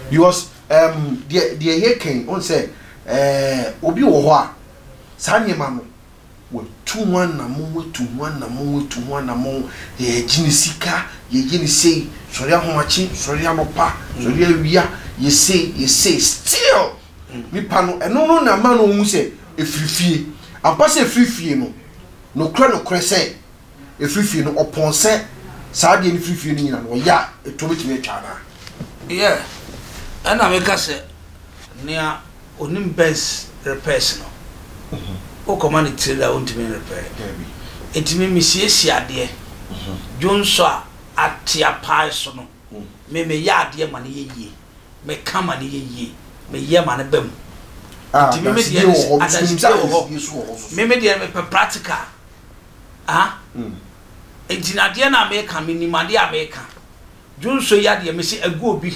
because the here can on say obi wo ho a sanye ma no we 2-1 na mo 2-1 na mo 2-1 na mo jini sika ye jini sei sori ahomachi sori anopa sori awia ye say still mi pano eno no na ma no hu se efrifie ampa se efrifie no kra se efrifie no opon se saade ni efrifie ni nyina no ya etobetime atwa na yeah ana me ka se nia onim best repairs no o command trailer on to me repair etime misiesie ade jonso a atia pai so no me ya ade ma ne yeye me kama ne yeye me ye ma ne bam etime me de me de me practical ejinade na me ka minimade a me ka jonso ya de me se aguobi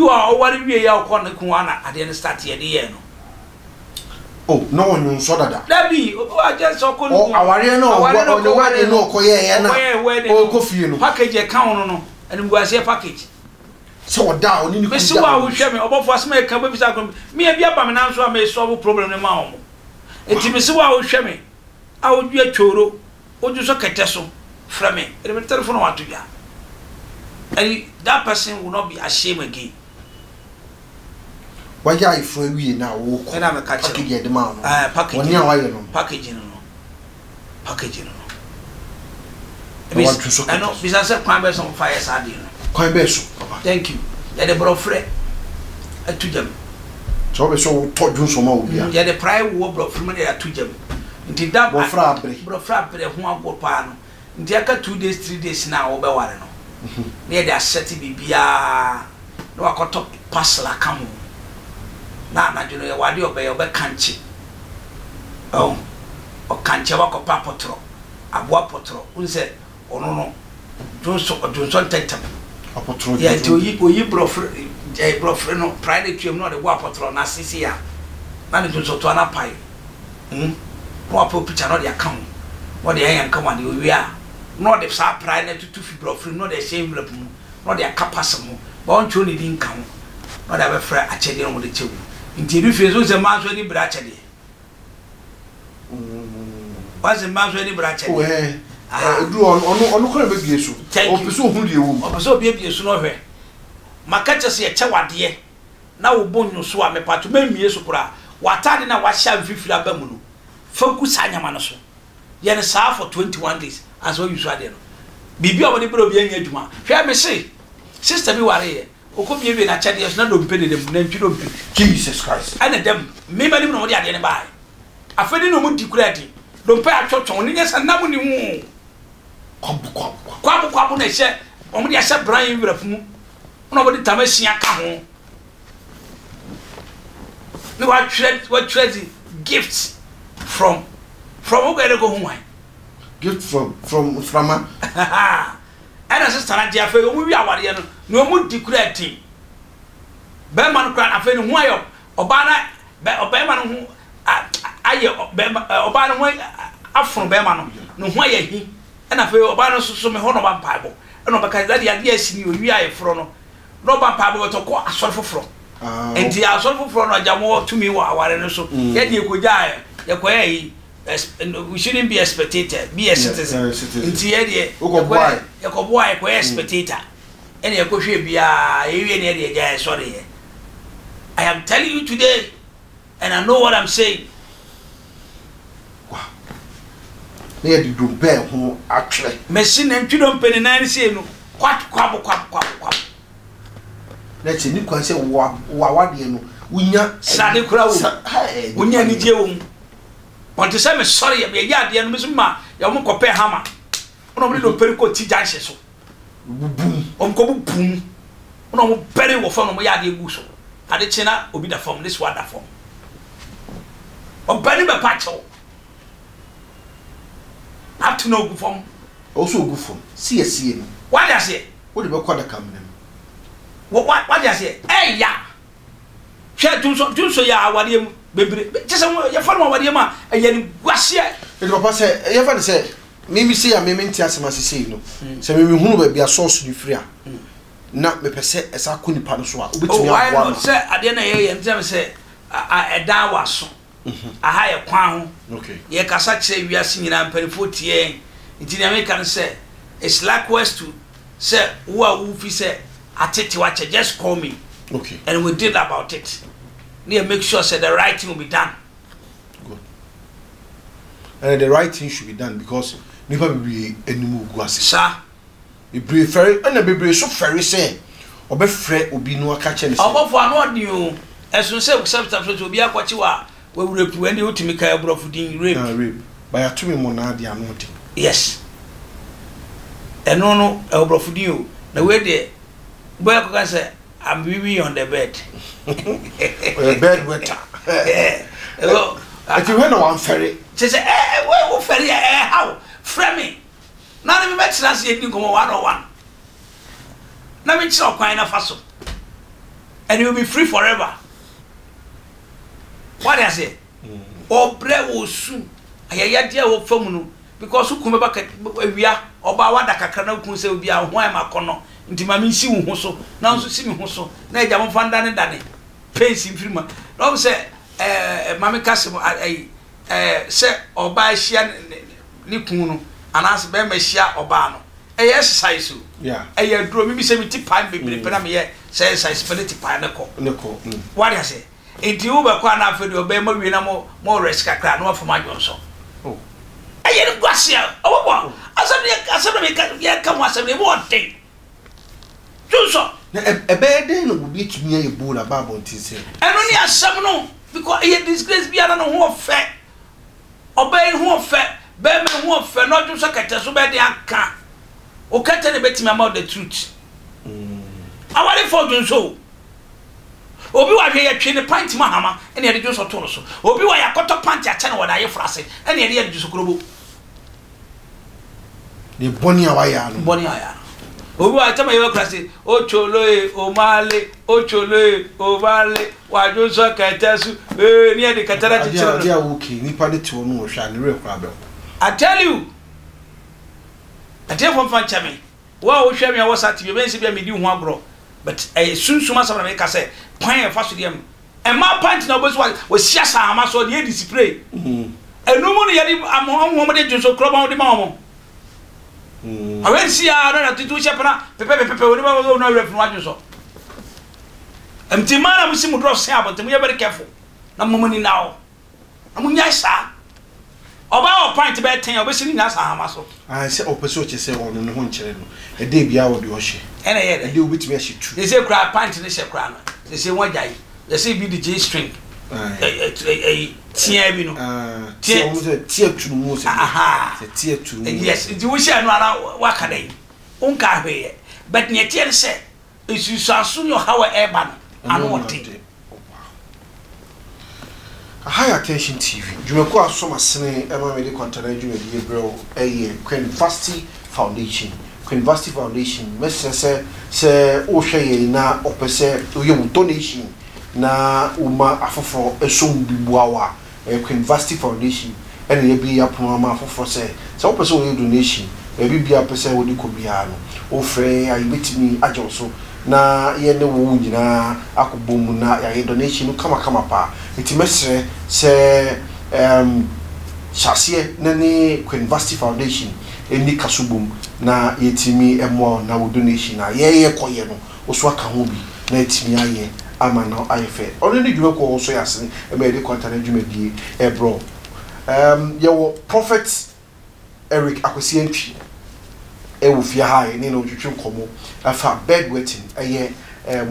wa oware wie ya ko na kunwa na ade ne start ye de ye no oh no one so dada dabi o aje so ko no aware no aware no ko ye na o ko fie no package e kan no eni buase package so oda oni ni ku se wa wo hwe me obofo asema e kan ba bisa ko me e bia ba me nan so am e solve problem ne ma wo enti me se wa wo hwe me a wo dua choro o ju so kete so fra me e me telephone wa to ya and that person will not be ashamed again. Why are you for we now? And I'm a catcher. Package the man. Package. Packaging. Packaging. I know because I can't be some fire sardine. Can't be so. Thank you. Yeah, the bro Fred. I to them. So we saw talk you some more. Yeah, the pride war bro from there to them. Until that bro Fred who are go pan. Until 2 days, 3 days now over one. Near the setting bibia no akoto parcel akamu na you know wadi obey kanchi oh o kanchi wa ko papotro aboa potro unse ono no jonso tentem apotro ya to yi brofre no pride twem no de boa potro na sisi ya na ne jonso to ana pai no apo picture no de akamu no de yan kan wa de owia no de sa pride na tutu fibro free no de shame lap mu no de akapasem ho ba on cho ni din kan no de be fra achede no de chewu nti ri fe so se ma so ni bra achede ba se ma so ni bra achede du onu ko be bie so o pe so hu de ewu o pe so bie so no hwe maka che se ye chewade na wo bonyu so a me pato ma mie so kura watade na wa sha mfifira ba mu no fanku sanyama no so ye ne saa for 21 days as what you saw there. Bibi obodi bro bi anya adwuma. Hwe me say sister bi ware ye. Okobie bi na chade so na do mpede dem na ntwi do mpi. Jesus Christ. Ana dem me mani no de ade ne bae. Afedi no mu di kura di. Do mpa atwotwon ni nyesa nam ni hu. Kwabu na hye. Omo de hye bran wirafu mu. Na obodi tamasia ka ho. Ni wa trade gifts from where go home. Gift from Frama. And as a stand at Jaffe, we are what no more decreating. Berman cran a friend who I Obana, Berman who I Obana way up from Berman, no why he, and I feel Obana so me honor one Bible. And because that idea is you, we are a front. No one Bible to call a sort of from. And the sort of front of Jamo to me, what I so. Yet you could die, we shouldn't be a spectator, be a citizen. Inti area, you boy, a spectator. And you could be a guy, sorry. I am telling you today, and I know what I'm saying. Near the Dubai, who actually machine and you don't pay 9 say no. Quack. Let's see, you say, what you know, Winya Sadi Crow, Winya Nidium. Want to say, sorry, be a yard, and Miss Ma, your won't compare hammer. Nobody don't pay co teach boom, uncle boom. No, very well from my yard, you so. Had the china will be the form, this water form. Or Benny Pacho. Have to know good form. Also good form. See. What does it? What about quarter coming? What does it? Hey, ya. Share do so ya, what you baby. Just your phone, what you ma, and you was here. It was say, you ever say, maybe say, I may maintain as I say, no. So maybe who will be a source you free. na me pese esa ko nipa no so a obetumi aboa aboa no se ade na ye ntem se eda waso aha ye kwan ho okay ye kasa kire wiase nyina mpanifo tie nti na me kan say it's likewise to say who fi say atete wache just call me okay and we did about it we make sure say the right thing will be done good and the right thing should be done because nipa be animu guase sir be brave ferry and be brave so ferry say obefre obi no aka che ne say obofo anu odi o esun say substance obi akwachi wa we rape when you ultimate kai brofu din rape by atumi mo na ade anu odi yes eno no brofu din o na we de boy ko kan say I'm living on the bed bed wetter if you when one ferry say we ferry how frame na me metra say ni komo 101 na me chira kwan na faso and you will be free forever. What I say? Obre wo su ayaya dia wo famu no because who come back awia oba wada kakra na kun se obi a ho ai makono nti ma me nsi wo ho so na nso si me ho so na eja mo fanda ne dane pensi mfirima no say mama kasem se oba hia ni kun no anas be ma hia oba no exercise yeah dro mi se mi ti pan bebre pe na me say exercise pe ti pan ne ko what I say enti wo ba kwa na afedi oba ma wi na mo risk kakra na afoma jonso oh ni gwasia obo asem me ka mo asem ne mo den jonso na ebe den no bi tumi aye bola ba bontin se eno ni asem no because e disgrace bi ana no ho fe oba ho fe be me ho fe no jonso kete so be de aka o kete ne betimi about the truth awale for jonso obi wa hwe ye twe ne pint ma hama ene ye de jonso to no so obi wa yakoto pant a chene wada ye frase ene ye de jonso krobo ni boni awaya no boni aya obi wa tama ye krase o choloe o male o choloe o male wa jonso katasu ni ye de katara ti chiro dia okay ni pa de ti wo no hwa ne re kwa be I tell you ate from fan chame wa o hwa me a wasati be nsi bia me di ho agro but sunsuma sabra me ka say kwan e fa so dem e ma pant na obosu wa sia sa ama so de display enumu ne yedi amho de junso kroba de ma mo awen sia na titu chepna pepe oni ma no ref no adwuso emtimana musimu draw say about them you very careful na momoni now amunya sa oba o pint be 10 obesi ni nyasa ama so say opeso che say ono no ho nkere no e de bia wo de o hye ene ye de obitimi a hye tu they say cry pint ni hye cry no they say won jai they say be the J string tia bi no tia o say tia tu mu say say tia tu mu yes it wo hye no ara waka dai unka hwe but ne tia say isu sansu yo how e ba no anu wote High Attention TV. Jumeko asoma sene ema me de kwantana jume de bro Queen Vasti Foundation. Queen Vasti Foundation message se o hweye na opese oye donation na uma afoforo esom bibuawa Queen Vasti Foundation ene ye bi yapon ama afoforo se opese oye donation e bi bia pese wo de ko bia no o frɛ ayi betimi ajoso na ye ne wo nyina akobom na ya donation kama pa iti mesre se chassie na ne Queen Vasti Foundation eni kasubum na yetimi emo na wo donation na ye koye no oso aka ho bi na yetimi aye ama na ayefe ono ne dwuma ko so yasene e be de kwantana dwuma die bro ye wo Prophet Eric Akwesi Antwi e wo fia ha ne no twetwe komo afa bedwetting eye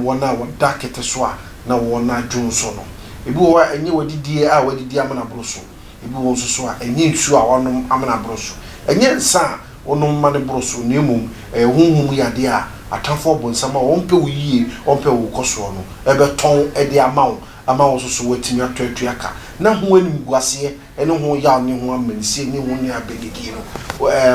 wona wo dakete so a na wona dwonso no ebi wo enye wadidie a wadidie amana broso ebi wo nso so a enye nsu a wonom amana broso enye nsa wonom mane broso na emum hunhum yade a atamfo bonsama wonpe wo yie wonpe wo koso no ebe ton ede ama wo so watimi atoatu aka na ho anim guase ene ho ya ne ho amansie ne ho ne abedigi no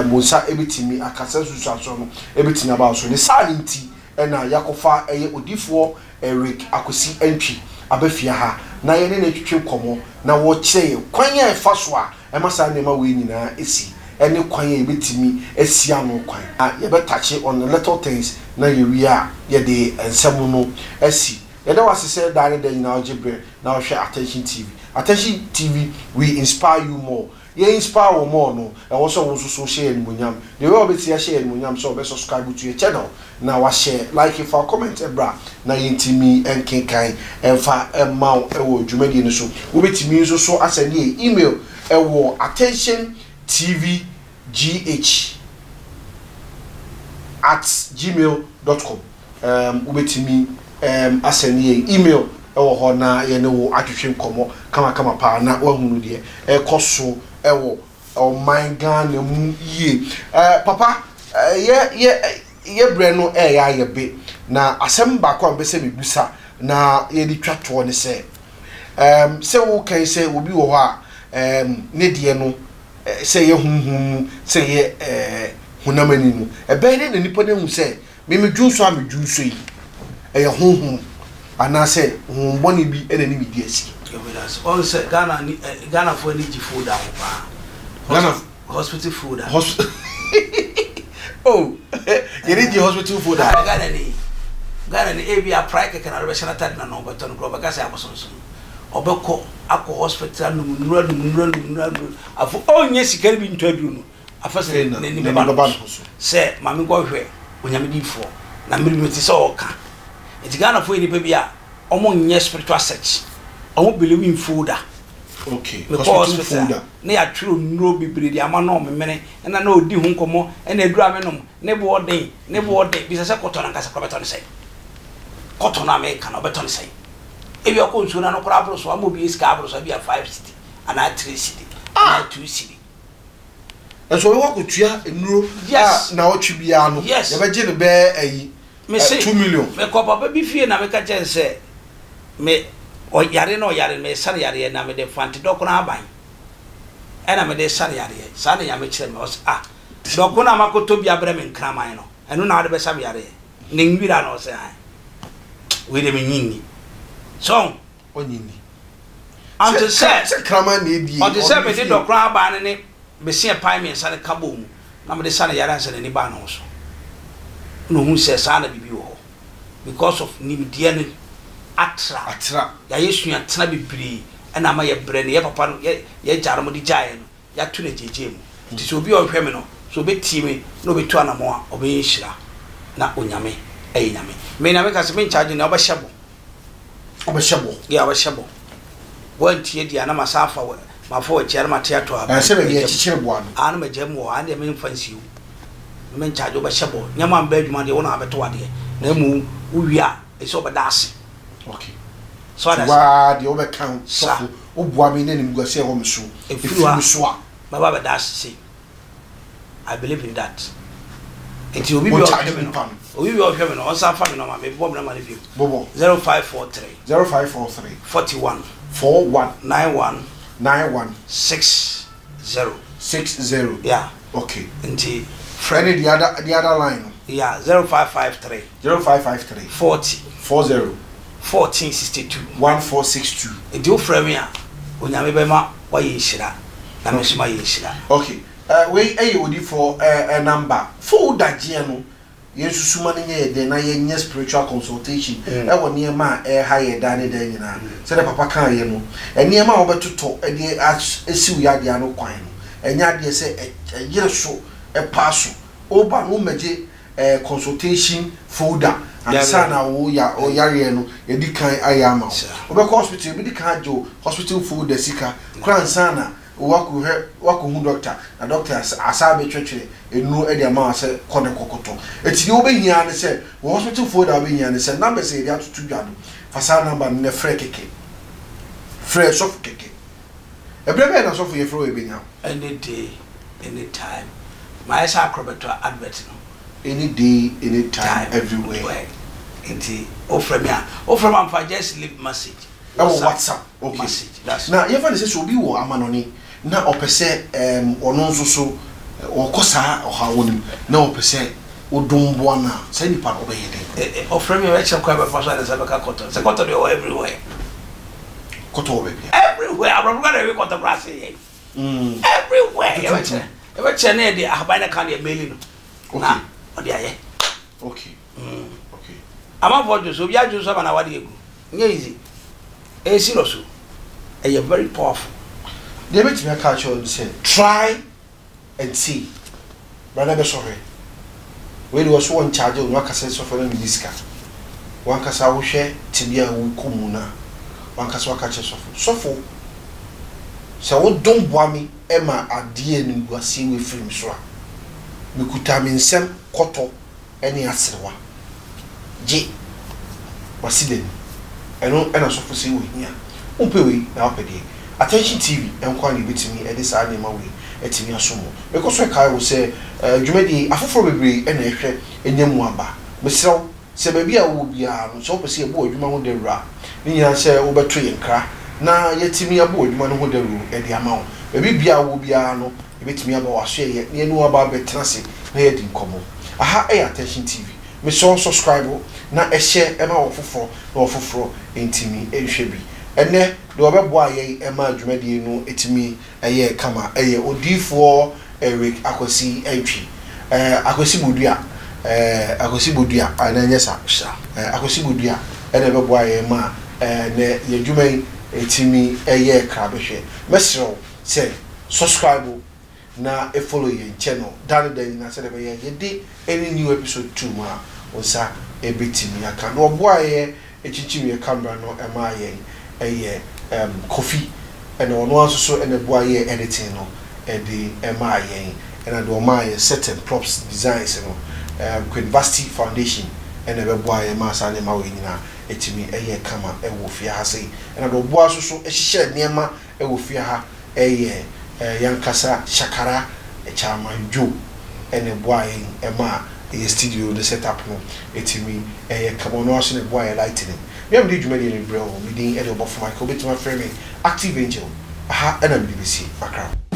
bonsa ebetimi akasa susu aso no ebetimi aba so ne sa nti ena yakofa eye odifo Eric Akwesi Antwi abafia ha na ye ne twetwe komo na wo kire kwan ya fa so a emasa ne ma we nyina esi ene kwan ya ebetimi esia no kwan ye betache on the little things na yewi a ye de ensem no asi yɛda wase sɛ daare da nyina ogebre na wohwɛ Attention TV. Attention TV, we inspire you more. You inspire you more no. And also so share animunyam. The way obeti share animunyam so be subscribe to your channel. Na wa share, like if comment bra na yintimi enkenkan emfa emma ewo dwumadi no so. Obetimi nso so asend email ewo attentiontvgh@gmail.com. Obetimi asend email ewo ho na ye ne wo atwetwe nkomo kama pa na wahunu de ekoso ewo my Ghana mu ye papa ye bre no ya ye be na asem ba kwa mbese mebusa na ye di twato ne se se wo kan se obi wo ho a ne de no se ye hunhum se ye hunamani no be ne nipa ne hu se me medwunso a medwunso yi ye hunhum anase humboni bi ene ni midi asi all say Ghana for any food down Ghana hospital food oh you need the hospital food Ghana ni ebi a prike kana re shana tad na no beton gro ba kasa abosonso obeko akọ hospital nura afu onye sikari bi ntwaduru no afase ni be ba se mami go hwe onyamedifo na mirimeti se oka eti Ghana for any baby a omo nye spiritual search omo believe in food okay hospital food na ya twiro nuro bibiri di ama no memene na na odi hu nkomo na eduru amenom ne bo odin bi se koto na kasa beton sai koto na me kana beton sai ebi akọ nsu na no kora abro so amobi iska abro so bia 5 city ana 3 city ana 2 city eso we wakotua nuro na otwi bia no ye be je ne be ayi 2 million me ko papa bi fie na me ka chense me o yare me sare yare na me de fanti doko na aban ena me de sare yare sare ya me kire me os doko na makoto bi abre me nkraman no eno na de be sare yare ne nwira na o se an we de me nyinni so onyinni anto se kraman na edi anto se me de doko na aban ne be se pai me sare kabo mu na me de sare yare an se ne ba na so no hu se sana bibi wo because of nimdia ne atra ya yesu ya tena bibiri na ma ye bre ne ye papa no ye jare mo di jae no ya tu na jeje mu ti so obi o hwe me no so beti me no betu anamo a obe yishira na onyame nyame me na me ka se me charge na obashabo ya obashabo wanti ye dia na masafa ma fo chiare ma tia to a se be ye chichire boa no an ma jemu an de me fansi men charge obashabo nyama mba adwuma de wona abeto wade na mu uwia eso bedase okay so that wa de obe kan so oboa me ne nimguase ho mso efiru so a baba bedase I believe in that enti obi bi o hwe me no on sa fa me no ma me bom na ma ne bi bobo 0543 41 91 60 yeah okay enti friend the other line yeah 0553 40 1462 1462 enti o frame a onyame be ma wa ye hira na me suma ye hira okay we odi for a number for that no yesu suma ne ye de na ye spiritual consultation e wo ne ma higher than the nyina se the papa kan ye no ene ma wo betoto e de esiw ya de ano kwan no enya de se yire so e paso oba no meje consultation folder ansa na wo ya o yare no ye di kan ayama obe hospital bi di kan jo hospital folder sika kran sana wako hu doctor na doctor asabe twetwe enu e de ma se kone kokoto eti obe hia ne se wo hospital folder obe hia ne se number se dia tutu dwado fasa number ne frɛ keke frɛ sof keke ebrebe na sof ye frɛ e benya any day anytime my sa acrobato advert no any day anytime everywhere enti offer am for just leave message WhatsApp okay message that's na ye fa ne se so bi wo amanoni na opese ono nso so okosa ohawonim na opese odombo na say ni pa obeyede offer me we check kwa ba so na ka koto se koto dey everywhere koto be everywhere abroad dey koto grass everywhere you check na dey ahaba na kan dey mail no na o dey aye okay ama for jo so bia jo so bana wade egu nye easy e serious e very powerful they make me culture and say try and see brother be sorry we do so one charge on wakase so for na diska wan kasa wo hwe tibia wo komuna wan kasa wakache sofo se wo don boami e ma ade ni guase we film so a mekuta me nsem koto ene aserewa je wasiden eno ena sofo se wo hia umpewe na opede attention tv enko ani betimi e de sa ani ma we etimi asomo because we kai wo se dwumadi afoforo bebre ena ehwe enyam aba mesrew se baby a wo bia no so pese e bo adwuma ho dawura ni nyina se wo beto yenkra na yetimi abo adwuma no ho dawuru e de ama wo baby bia wo bia no e betimi aba waso ye ne enu aba betrase na ye di nkomo aha attention tv me so subscribe na e share e ma wo foforo entimi ehwe bi ene de obebo aye e ma adwumadi no etimi eye kama eye odifo Eric Akwasi entry Akwasi Bodua Akwasi Bodua ananya sa Akwasi Bodua ene bebo aye ma ne yedwuma etimi eye krabehwe mesro say subscribe na e follow your channel dan na say be ye any new episode 2 ma onsa e betimi aka no obo aye echichimi e camera no e ma aye eye coffee and ono aso so ene bo aye editing no e di e ma aye and do ma aye certain props designs no University Foundation ene be bo aye ma sa ne ma we nyina etimi eye kama e wo fia ha sei and do bo aso so e hihye niema e wo fia ha eye yankasa shakara e chama jo ene bo aye e ma e studio the setup no etimi eye kama no aso ne bo aye lighting me am di dwumadi ni bro me din e de obo for Michael bit my frame Active Angel aha ana me BBC Accra.